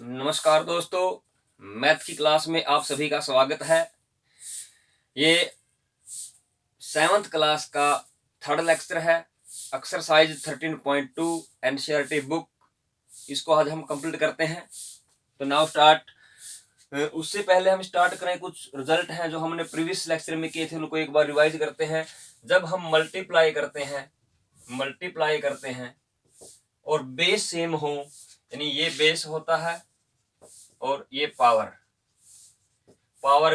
नमस्कार दोस्तों, मैथ की क्लास में आप सभी का स्वागत है। ये 7th क्लास का थर्ड लेक्चर है, एक्सरसाइज 13.2 एनसीईआरटी बुक। इसको आज हम कंप्लीट करते हैं। तो नाउ स्टार्ट। उससे पहले हम स्टार्ट करें, कुछ रिजल्ट हैं जो हमने प्रीवियस लेक्चर में किए थे, उनको एक बार रिवाइज करते हैं। जब हम मल्टीप्लाई करते हैं और बेस सेम हो, यानी ये बेस होता है और ये पावर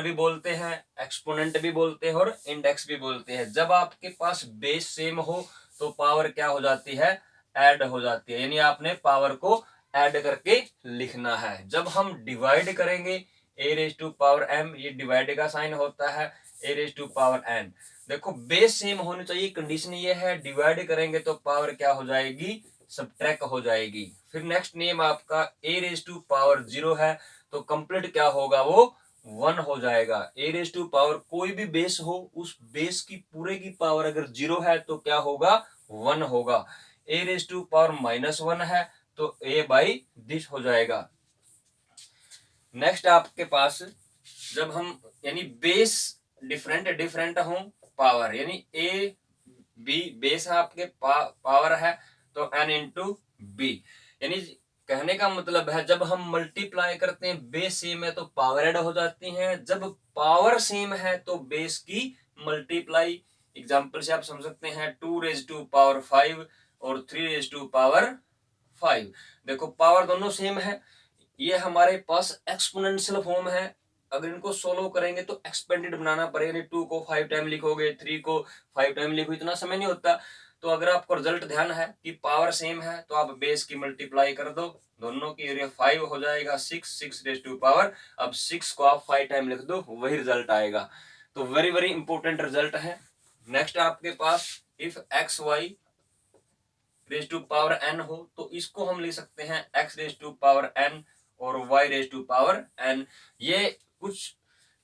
भी बोलते हैं, एक्सपोनेंट भी बोलते हैं और इंडेक्स भी बोलते हैं। जब आपके पास बेस सेम हो तो पावर क्या हो जाती है, ऐड हो जाती है, यानी आपने पावर को ऐड करके लिखना है। जब हम डिवाइड करेंगे a raise to power m, ये डिवाइड का साइन होता है, a raise to power n। देखो बेस सेम होनी चाहिए, कंडीशन ये है। डिवाइड करेंगे तो पावर क्या हो जाएगी, सब्ट्रैक्ट हो जाएगी। फिर नेक्स्ट नेम आपका a रेज टू पावर 0 है, तो कंप्लीट क्या होगा, वो 1 हो जाएगा। a रेज टू पावर कोई भी बेस हो, उस बेस की पूरे की पावर अगर 0 है तो क्या होगा, 1 होगा। a रेज टू पावर -1 है तो a बाई दिस हो जाएगा। नेक्स्ट आपके पास जब हम यानी बेस डिफरेंट हो, पावर यानी a b बेस है आपके पावर है तो n इंटू बी। यानी कहने का मतलब है जब हम मल्टीप्लाई करते हैं, बेस सेम है तो पावर ऐड हो जाती है। जब पावर सेम है तो बेस की मल्टीप्लाई। एग्जांपल से आप समझ सकते हैं 2 रेज टू पावर 5 और 3 रेज टू पावर 5। देखो पावर दोनों सेम है, ये हमारे पास एक्सपोनेंशियल फॉर्म है। अगर इनको सोल्व करेंगे तो एक्सपेंडेड बनाना पड़ेगा। 2 को 5 टाइम लिखोगे, 3 को 5 टाइम लिखो, इतना समय नहीं होता। तो अगर आपको रिजल्ट ध्यान है कि पावर सेम है तो आप बेस की मल्टीप्लाई कर दो, दोनों की एरिया 5 हो जाएगा। 6 रेज टू पावर, अब 6 को आप 5 टाइम लिख दो, वही रिजल्ट आएगा। तो वेरी वेरी इंपॉर्टेंट रिजल्ट है। नेक्स्ट आपके पास if X Y raise to power N हो तो इसको हम लिख सकते हैं X raise to power N और Y raise to power N. ये कुछ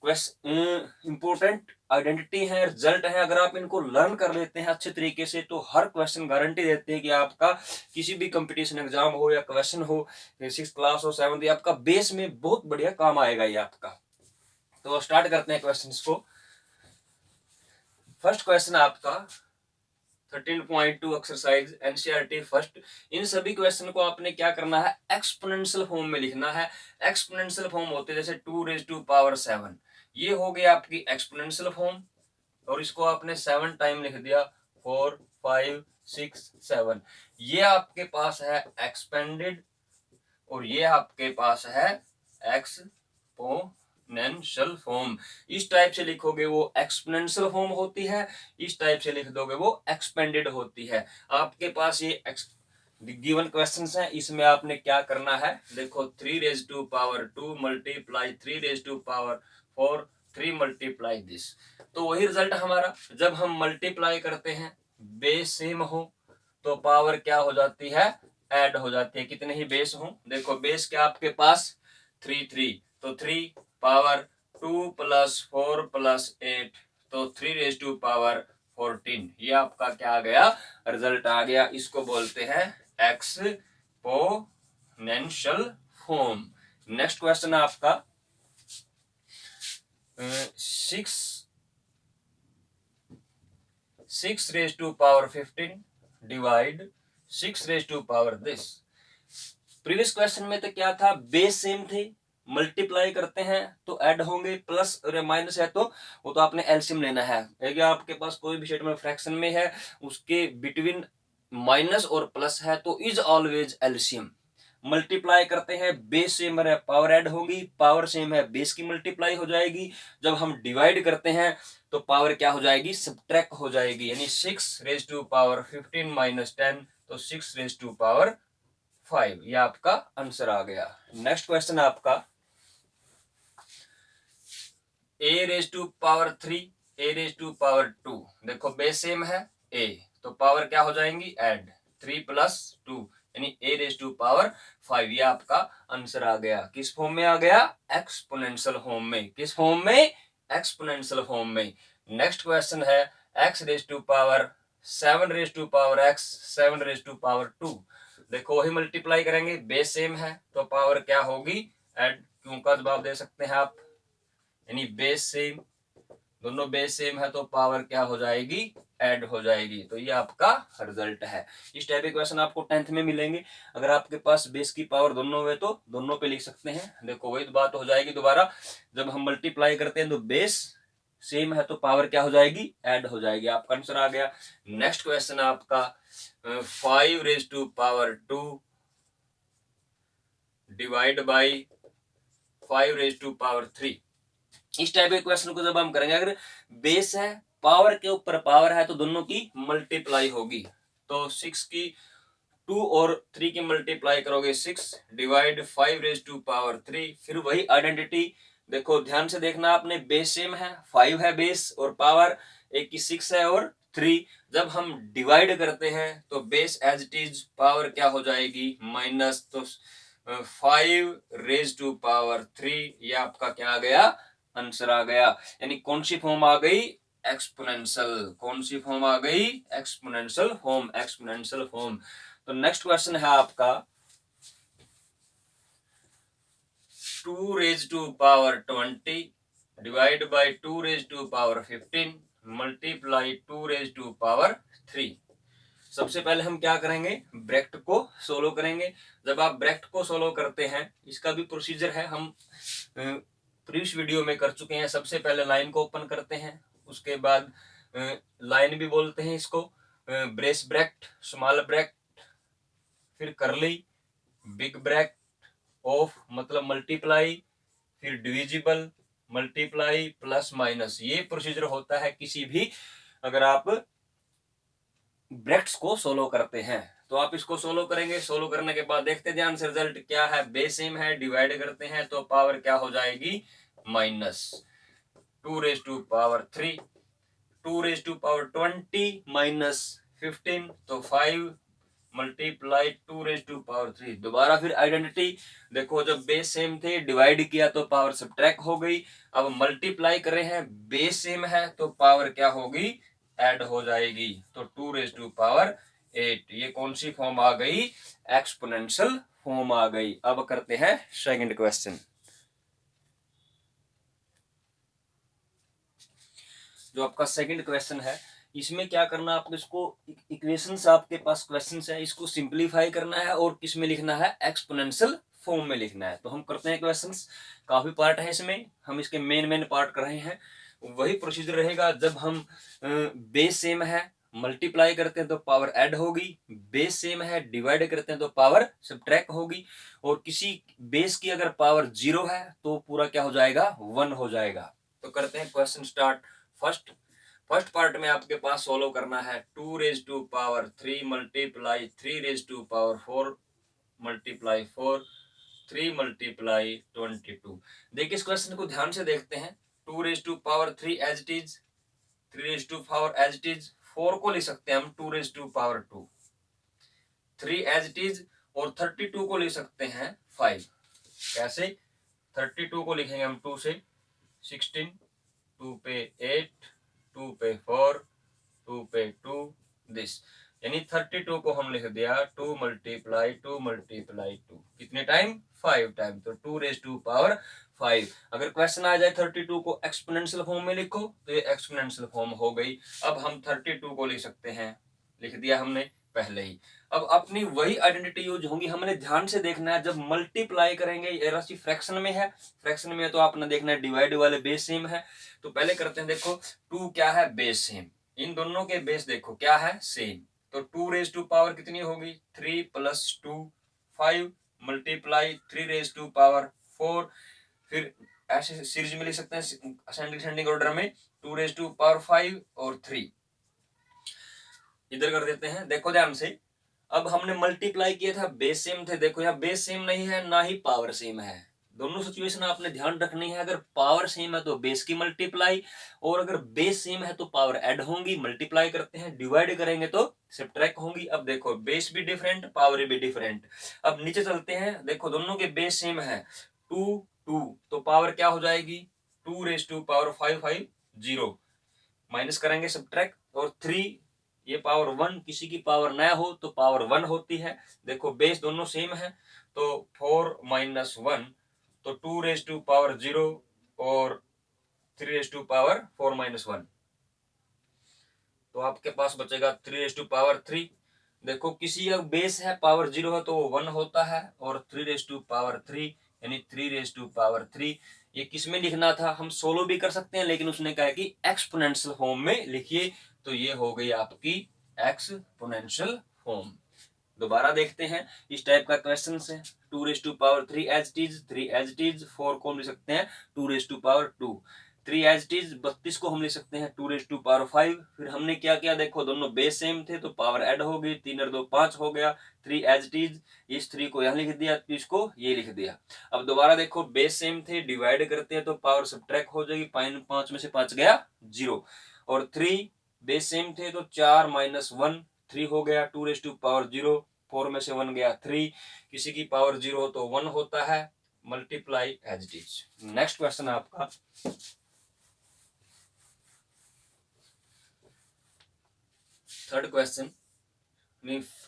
इंपॉर्टेंट आइडेंटिटी है, रिजल्ट है। अगर आप इनको लर्न कर लेते हैं अच्छे तरीके से तो हर क्वेश्चन गारंटी देते हैं कि आपका किसी भी कंपटीशन एग्जाम हो या क्वेश्चन हो, 6th क्लास हो 7th, आपका बेस में बहुत बढ़िया काम आएगा ये आपका। तो स्टार्ट करते हैं क्वेश्चन को। फर्स्ट क्वेश्चन आपका 13.2 एक्सरसाइज एनसीईआरटी फर्स्ट। इन सभी क्वेश्चन को आपने क्या करना है, एक्सपोनेंशियल फॉर्म में लिखना है। एक्सपोनेंशियल फॉर्म होते हैं जैसे 2 रेज टू पावर 7, ये हो गया आपकी एक्सपोनेंशियल फॉर्म, और इसको आपने 7 टाइम लिख दिया, 4 5 6 7। ये आपके पास है एक्सपेंडेड और ये आपके पास है एक्सपोनेंशियल फॉर्म। इस टाइप से लिखोगे वो एक्सपोनेंशियल फॉर्म होती है, इस टाइप से लिख दोगे वो एक्सपेंडेड होती है। आपके पास ये गिवन क्वेश्चंस हैं, इसमें आपने क्या करना है, देखो 3 raise to power 2 multiply 3 raise to power 4 3 multiply this. तो वही रिजल्ट हमारा। जब हम मल्टीप्लाई करते हैं बेस सेम हो तो पावर क्या हो जाती है, ऐड हो जाती है। कितने ही बेस हो, देखो बेस क्या आपके पास 3 तो 3 पावर 2 प्लस 4 प्लस 8 तो 3 रेज टू पावर 14। ये आपका क्या आ गया, रिजल्ट आ गया। इसको बोलते हैं एक्सपोनेंशियल फॉर्म। नेक्स्ट क्वेश्चन आपका 6 raise to power 15 divide 6 raise to power this. Previous question में तो क्या था, बेस सेम थे, मल्टीप्लाई करते हैं तो ऐड होंगे, प्लस और माइनस है तो वो तो आपने एलसीएम लेना है। अगर आपके पास कोई भी स्टेटमेंट फ्रैक्शन में है, उसके बिटवीन माइनस और प्लस है तो इज ऑलवेज एलसीएम। मल्टीप्लाई करते हैं बेस सेम है, पावर ऐड होगी, पावर सेम है, बेस की मल्टीप्लाई हो जाएगी। जब हम डिवाइड करते हैं तो पावर क्या हो जाएगी, सब्ट्रैक्ट हो जाएगी, यानी 6 रेज टू पावर 15 माइनस 10 तो 6 रेज टू पावर 5। ये आपका आंसर आ गया। नेक्स्ट क्वेश्चन आपका a raise to power 3 a raise to power 2। देखो बेस सेम है a तो पावर क्या हो जाएंगी, ऐड 3 प्लस 2 यानी a रेज टू पावर 5। ये आपका आंसर आ गया। किस फॉर्म में आ गया, एक्सपोनेंशियल फॉर्म में। किस फॉर्म में, एक्सपोनेंशियल फॉर्म में। नेक्स्ट क्वेश्चन है x raise to power 7 raise to power x 7 raise to power 2। देखो वही मल्टीप्लाई करेंगे, बेस सेम है तो पावर क्या होगी, ऐड। क्यों का जवाब दे सकते हैं आप, यानी बेस सेम, दोनों बेस सेम है तो पावर क्या हो जाएगी, ऐड हो जाएगी। तो ये आपका रिजल्ट है। इस टाइप के क्वेश्चन आपको 10th में मिलेंगे। अगर आपके पास बेस की पावर दोनों हुए तो दोनों पे लिख सकते हैं। देखो वही बात हो जाएगी दोबारा, जब हम मल्टीप्लाई करते हैं तो बेस सेम है तो पावर क्या हो जाएगी, ऐड हो जाएगी। आपका आंसर आ गया। नेक्स्ट क्वेश्चन आपका 5^2 डिवाइड बाई 5^3। इस टाइप के क्वेश्चन को जब हम करेंगे, अगर बेस है, पावर के ऊपर पावर है, तो दोनों की मल्टीप्लाई होगी। तो 6 की 2 और 3 की मल्टीप्लाई करोगे 6 डिवाइड 5^3, फिर वही आइडेंटिटी। देखो ध्यान से देखना, आपने बेस सेम है, 5 है बेस और पावर एक की 6 है और 3। जब हम डिवाइड करते हैं तो base as it is, power क्या हो जाएगी, माइनस। तो 5^3, ये आपका क्या आ गया, आंसर आ गया। यानी कौन सी फॉर्म आ गई, एक्सपोनेंशियल। कौन सी फॉर्म आ गई, एक्सपोनेंशियल फॉर्म, एक्सपोनेंशियल फॉर्म। तो नेक्स्ट क्वेश्चन है आपका 2^20 डिवाइड बाई 2^15 मल्टीप्लाई 2^3। सबसे पहले हम क्या करेंगे, ब्रैकेट को सोल्व करेंगे। जब आप ब्रैकेट को सोल्व करते हैं, इसका भी प्रोसीजर है, हम प्रीवियस वीडियो में कर चुके हैं। सबसे पहले लाइन को ओपन करते हैं, उसके बाद लाइन भी बोलते हैं इसको, ब्रेस ब्रैकेट, स्मॉल ब्रैकेट, फिर करली, बिग ब्रैकेट, ऑफ मतलब मल्टीप्लाई, फिर डिविजिबल, मल्टीप्लाई, प्लस माइनस। ये प्रोसीजर होता है किसी भी, अगर आप ब्रैकेट्स को सोल्व करते हैं। तो आप इसको सोल्व करेंगे, सोल्व करने के बाद देखते हैं ध्यान से रिजल्ट क्या है। बेस सेम है, डिवाइड करते हैं तो पावर क्या हो जाएगी, माइनस 2^3, 2^20 माइनस 15, तो 5 मल्टीप्लाई 2^3। दोबारा फिर आइडेंटिटी, देखो जब बेस सेम थे, डिवाइड किया तो पावर सब्ट्रैक्ट हो गई। अब मल्टीप्लाई कर रहे हैं, बेस सेम है तो पावर क्या होगी, ऐड हो जाएगी। तो 2^8, ये कौन सी फॉर्म आ गई, एक्सपोनेंशियल फॉर्म आ गई। अब करते हैं सेकंड क्वेश्चन। जो आपका सेकंड क्वेश्चन है, इसमें क्या करना, आपको इसको इक्वेशंस, आपके पास क्वेश्चंस है, इसको सिंपलीफाई करना है और किस में लिखना है, एक्सपोनेंशियल फॉर्म में लिखना है। तो हम करते हैं क्वेश्चंस, काफी पार्ट है इसमें, हम इसके मेन पार्ट कर रहे हैं। वही प्रोसीजर रहेगा, जब हम बेस सेम है, मल्टीप्लाई करते हैं तो पावर ऐड होगी, बेस सेम है, डिवाइड करते हैं तो पावर सब्ट्रैक्ट होगी, और किसी बेस की अगर पावर 0 है तो पूरा क्या हो जाएगा, 1 हो जाएगा। तो करते हैं क्वेश्चन स्टार्ट। फर्स्ट पार्ट में आपके पास सोल्व करना है 2^3 मल्टीप्लाई 3^4 मल्टीप्लाई 4, 3 मल्टीप्लाई 22। देखिए इस क्वेश्चन को ध्यान से देखते हैं। 2^3 as it is, 3^4 as it is, 4 को लिख सकते हैं हम 2^2, 3 एज इट इज, और 32 को लिख सकते हैं 5। कैसे, 32 को लिखेंगे हम 2 से, 16, 2 पे 8, 2 पे 4, 2 पे 2, दिस, यानी 32 को हम लिख दिया 2 मल्टीप्लाई 2, कितने टाइम, 5 टाइम। तो 2^5। अगर क्वेश्चन आ जाए 32 को एक्सपोनेंशियल फॉर्म में लिखो, तो ये एक्सपोनेंशियल फॉर्म हो गई। अब हम 32 को लिख सकते हैं, लिख दिया हमने पहले ही। अब अपनी वही आइडेंटिटी यूज होंगी, हमने ध्यान से देखना है, जब मल्टीप्लाई करेंगे, ये राशि फ्रैक्शन में है, फ्रैक्शन में तो आपने देखना है डिवाइड वाले बेस सेम है। तो पहले करते हैं, देखो 2 क्या है, बेस सेम, इन दोनों के बेस देखो क्या है, सेम। तो 2 कितनी होगी, 3 + 2, 5 मल्टीप्लाई 3 4। फिर ऐसे सीरीज में लिख सकते हैं असेंडिंग ऑर्डर में, 2 और 3 इधर कर देते हैं। देखो ध्यान से, अब हमने मल्टीप्लाई किया था, बेस सेम थे, देखो यहाँ बेस सेम नहीं है, ना ही पावर सेम है। दोनों सिचुएशन आपने ध्यान रखनी है। अगर पावर सेम है तो बेस की मल्टीप्लाई, और अगर बेस सेम है तो पावर ऐड होंगी, मल्टीप्लाई करते हैं, डिवाइड करेंगे तो सब्ट्रैक्ट होंगी। अब देखो बेस भी डिफरेंट, पावर भी डिफरेंट। अब नीचे चलते हैं, देखो दोनों के बेस सेम है, 2 2, तो पावर क्या हो जाएगी, 2^5 5 0, माइनस करेंगे सब्ट्रैक्ट, और 3 ये पावर 1 किसी की पावर न हो तो पावर 1 होती है। देखो बेस दोनों सेम है तो 4 माइनस 1 तो 2 रेज टू पावर 0 और 3 रेज टू पावर 4 माइनस 1 तो आपके पास बचेगा 3 रेज टू पावर 3। देखो किसी का बेस है पावर 0 है तो वो 1 होता है और 3 रेज टू पावर 3 यानी 3 रेज टू पावर 3 ये किस में लिखना था, हम सोलो भी कर सकते हैं लेकिन उसने कहा कि एक्सपोनेंशियल फॉर्म में लिखिए, तो ये हो गई आपकी एक्सपोनेंशियल फॉर्म। दोबारा देखते हैं इस टाइप का क्वेश्चन है। 2 raise to power 3 as it is, 3 as it is, 4 को हम लिख सकते हैं 2 raise to power 2, 3 as it is 32 को हम लिख सकते हैं 2 रेज टू पावर 5। फिर हमने क्या किया, देखो दोनों बेस सेम थे तो पावर ऐड हो गई, 3 और 2 5 हो गया, 3 एज इट इज, इस 3 को यहाँ लिख दिया, इसको ये लिख दिया। अब दोबारा देखो बेस सेम थे, डिवाइड करते हैं तो पावर सब्ट्रैक्ट हो जाएगी, 5 में से 5 गया 0, और 3 बेस सेम थे तो 4 माइनस 1 3 हो गया, 2 रेज टू पावर 0, 4 में से 1 गया 3, किसी की पावर 0 हो तो 1 होता है, multiply as it is. Next question आपका थर्ड क्वेश्चन,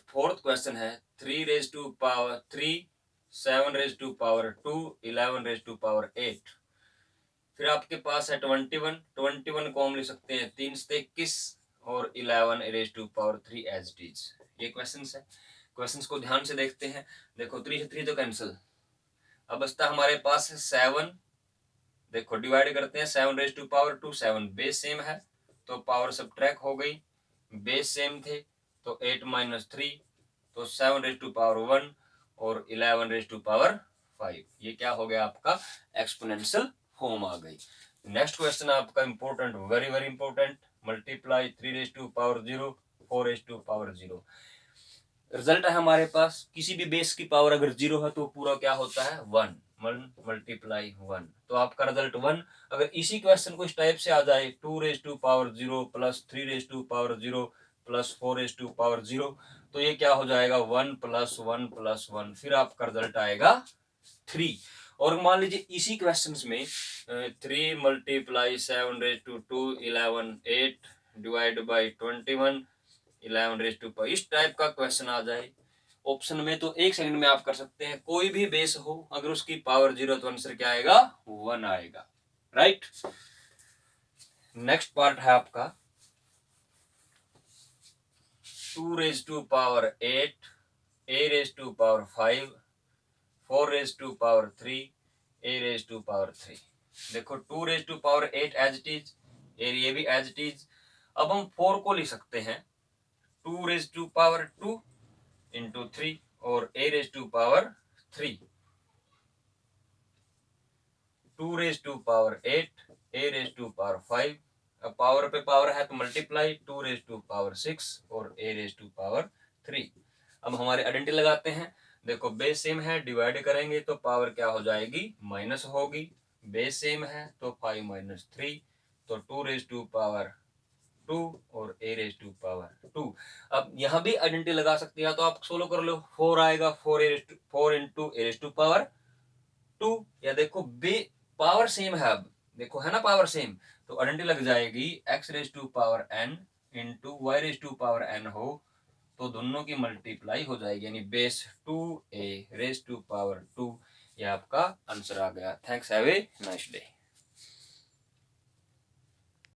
फोर्थ क्वेश्चन है 3 raise to power 3, 7 raise to power 2, 11 raise to power 8। फिर आपके पास है 21, 21 को हम लिख सकते हैं 3 से 21 और 11 raise to power 3 as it is. ये क्वेश्चन है, क्वेश्चन को ध्यान से देखते हैं। देखो 3 से 3 तो कैंसिल, अब बचता हमारे पास है 7। देखो डिवाइड करते हैं, 7 raise to power 2, 7 base same है तो पावर सब्ट्रैक्ट हो गई, बेस सेम थे तो 8 माइनस 3 तो 7 रेज टू पावर 1 और 11 रेज टू पावर 5। ये क्या हो गया आपका एक्सपोनेंशियल फॉर्म आ गई। नेक्स्ट क्वेश्चन आपका important, very very important, multiply 3 raise to power 0, 4 raise to power 0। Result है हमारे पास, किसी भी बेस की पावर अगर 0 है तो पूरा क्या होता है 1, 1 मल्टीप्लाई 1, तो आपका रिजल्ट 1। अगर इसी क्वेश्चन को इस टाइप से आ जाए 2 raise to power 0 plus 3 raise to power 0 plus 4 raise to power 0, तो ये क्या हो जाएगा 1 प्लस 1 प्लस 1, फिर आपका रिजल्ट आएगा 3। और मान लीजिए इसी क्वेश्चन में 3 multiply 7 raise to 2 11 8 divide by 21 11 raise to 5, इस टाइप का क्वेश्चन आ जाए ऑप्शन में, तो 1 सेकंड में आप कर सकते हैं। कोई भी बेस हो अगर उसकी पावर 0 तो आंसर क्या आएगा 1 आएगा, राइट। नेक्स्ट पार्ट है आपका 2 raise to power 8, a raise to power 5, 4 raise to power 3, a raise to power 3। देखो 2 raise to power 8 as it is, ये भी एज इट इज। अब हम 4 को लिख सकते हैं 2 रेज टू पावर 2 इंटू 3 और a raise to power 3, 2 raise to power 8, a raise to power 5। अब पावर पे पावर है तो मल्टीप्लाई 2 रेज टू पावर 6 और a रेज टू पावर 3। अब हमारे आइडेंटिटी लगाते हैं। देखो बेस सेम है, डिवाइड करेंगे तो पावर क्या हो जाएगी माइनस होगी, बेस सेम है तो 5 माइनस 3 तो 2 रेज टू पावर 2 और a रेज टू पावर 2। अब यहाँ भी आइडेंटिटी लगा सकते हैं, तो आप सोलो कर लो, 4 आएगा 4 into a raise to power 2, या देखो बे पावर सेम है, अब देखो है ना पावर सेम तो आइडेंटिटी लग जाएगी x raise to power n into y raise to power n हो तो दोनों की मल्टीप्लाई हो जाएगी, यानी base 2a raise to power 2। ये आपका आंसर आ गया। Thanks, have a nice day.